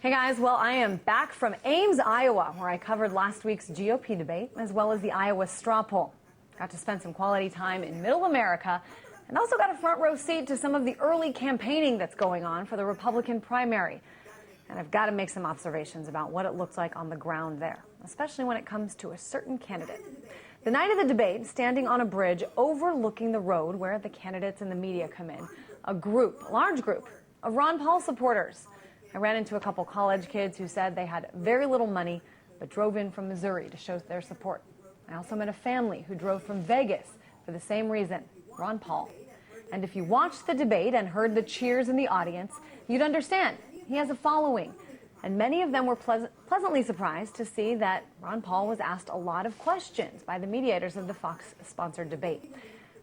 Hey guys, well, I am back from Ames, Iowa, where I covered last week's GOP debate, as well as the Iowa straw poll. Got to spend some quality time in Middle America, and also got a front row seat to some of the early campaigning that's going on for the Republican primary. And I've got to make some observations about what it looks like on the ground there, especially when it comes to a certain candidate. The night of the debate, standing on a bridge overlooking the road where the candidates and the media come in, a large group of Ron Paul supporters. I ran into a couple college kids who said they had very little money but drove in from Missouri to show their support. I also met a family who drove from Vegas for the same reason, Ron Paul. And if you watched the debate and heard the cheers in the audience, you'd understand he has a following. And many of them were pleasantly surprised to see that Ron Paul was asked a lot of questions by the mediators of the Fox-sponsored debate.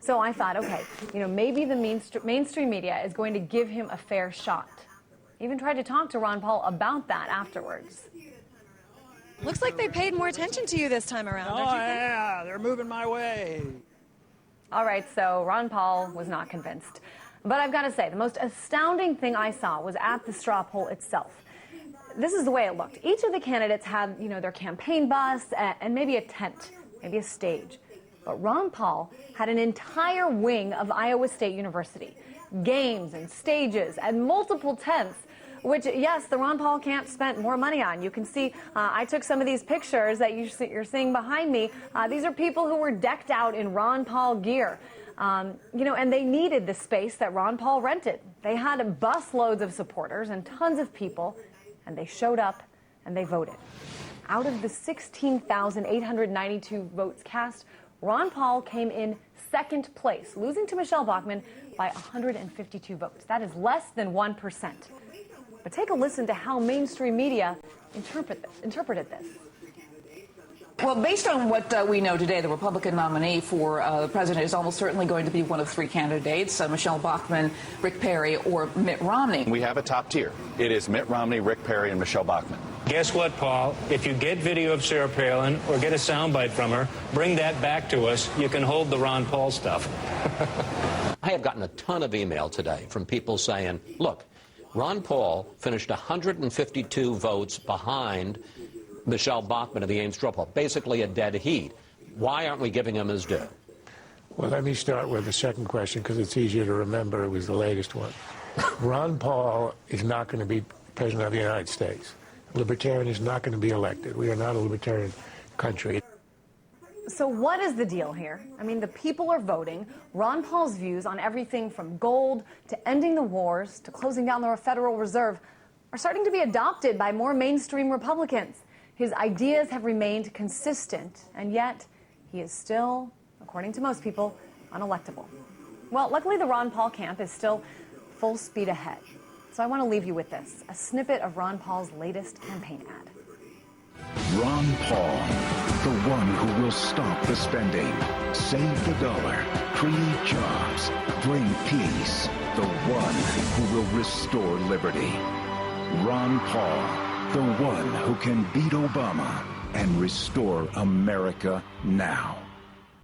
So I thought, okay, maybe the mainstream media is going to give him a fair shot. Even tried to talk to Ron Paul about that afterwards. Looks like they paid more attention to you this time around, don't you think? Yeah, they're moving my way. All right, so Ron Paul was not convinced. But I've got to say, the most astounding thing I saw was at the straw poll itself. This is the way it looked. Each of the candidates had, their campaign bus and maybe a tent, maybe a stage. But Ron Paul had an entire wing of Iowa State University, games and stages and multiple tents, which, yes, the Ron Paul camp spent more money on. You can see, I took some of these pictures that you're seeing behind me. These are people who were decked out in Ron Paul gear. And they needed the space that Ron Paul rented. They had busloads of supporters and tons of people, and they showed up and they voted. Out of the 16,892 votes cast, Ron Paul came in second place, losing to Michelle Bachmann by 152 votes. That is less than 1%. But take a listen to how mainstream media interpreted this. Well, based on what we know today, the Republican nominee for the president is almost certainly going to be one of three candidates, Michelle Bachmann, Rick Perry, or Mitt Romney. We have a top tier. It is Mitt Romney, Rick Perry, and Michelle Bachmann. Guess what, Paul? If you get video of Sarah Palin or get a soundbite from her, bring that back to us. You can hold the Ron Paul stuff. I have gotten a ton of email today from people saying, look, Ron Paul finished 152 votes behind Michelle Bachmann of the Ames straw poll, basically a dead heat. Why aren't we giving him his due? Well, let me start with the second question because it's easier to remember. It was the latest one. Ron Paul is not going to be president of the United States. Libertarian is not going to be elected. We are not a libertarian country. So what is the deal here? I mean, the people are voting. Ron Paul's views on everything from gold to ending the wars to closing down the Federal Reserve are starting to be adopted by more mainstream Republicans. His ideas have remained consistent, and yet he is still, according to most people, unelectable. Well, luckily the Ron Paul camp is still full speed ahead. So I want to leave you with this, a snippet of Ron Paul's latest campaign ad. Ron Paul, the one who will stop the spending, save the dollar, create jobs, bring peace, the one who will restore liberty. Ron Paul, the one who can beat Obama and restore America now.